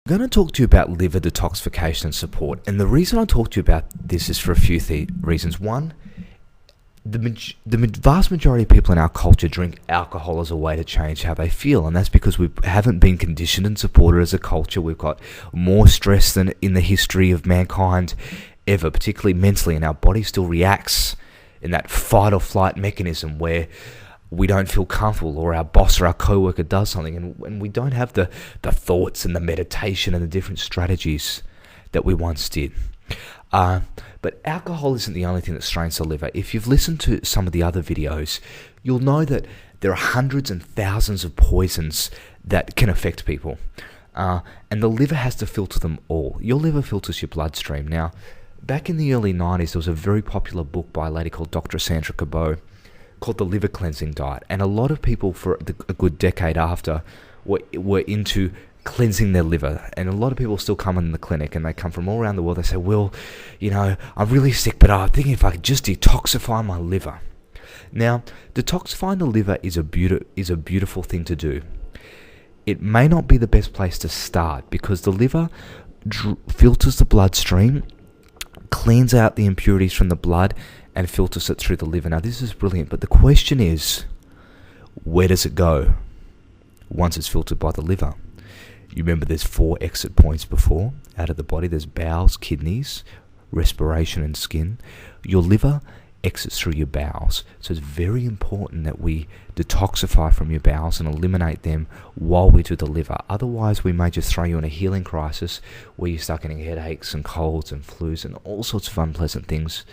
I'm going to talk to you about liver detoxification and support. And the reason I talk to you about this is for a few reasons. One, the vast majority of people in our culture drink alcohol as a way to change how they feel, and that's because we haven't been conditioned and supported as a culture. We've got more stress than in the history of mankind ever, particularly mentally, and our body still reacts in that fight or flight mechanism where we don't feel comfortable, or our boss or our co-worker does something, and we don't have the thoughts and the meditation and the different strategies that we once did. But alcohol isn't the only thing that strains the liver. If you've listened to some of the other videos, you'll know that there are hundreds and thousands of poisons that can affect people. And the liver has to filter them all. Your liver filters your bloodstream. Now, back in the early 90s, there was a very popular book by a lady called Dr. Sandra Cabot called The Liver Cleansing Diet. And a lot of people for a good decade after were into cleansing their liver, and a lot of people still come in the clinic and they come from all around the world. They say, well, I'm really sick, but I'm thinking if I could just detoxify my liver. Now, detoxifying the liver is a beautiful thing to do. It may not be the best place to start because the liver filters the bloodstream, cleans out the impurities from the blood, and filters it through the liver. Now, this is brilliant, but the question is, where does it go once it's filtered by the liver? You remember there's 4 exit points out of the body. There's bowels, kidneys, respiration, and skin. Your liver exits through your bowels. So it's very important that we detoxify from your bowels and eliminate them while we do the liver. Otherwise, we may just throw you in a healing crisis where you start getting headaches and colds and flus and all sorts of unpleasant things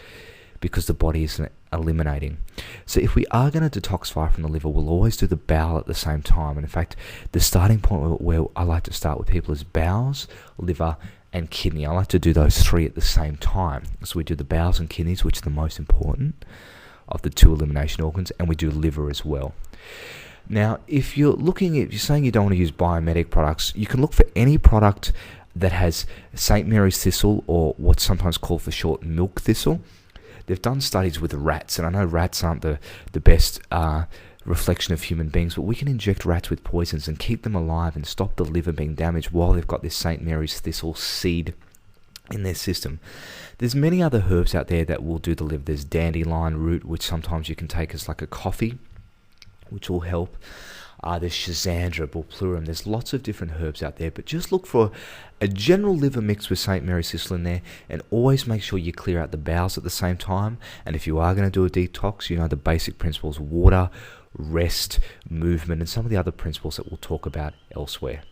because the body isn't eliminating. So if we are going to detoxify from the liver, we'll always do the bowel at the same time. And in fact, the starting point where I like to start with people is bowels, liver, and kidney. I like to do those 3 at the same time. So we do the bowels and kidneys, which are the most important of the 2 elimination organs, and we do liver as well. Now, if you're saying you don't want to use biomedic products, you can look for any product that has St. Mary's thistle, or what's sometimes called for short milk thistle. They've done studies with rats, and I know rats aren't the best reflection of human beings, but we can inject rats with poisons and keep them alive and stop the liver being damaged while they've got this St. Mary's thistle seed in their system. There's many other herbs out there that will do the liver. There's dandelion root, which sometimes you can take as like a coffee, which will help. There's Schizandra, Bupleurum. There's lots of different herbs out there, but just look for a general liver mix with St. Mary's thistle in there, and always make sure you clear out the bowels at the same time. And if you are going to do a detox, the basic principles: water, rest, movement, and some of the other principles that we'll talk about elsewhere.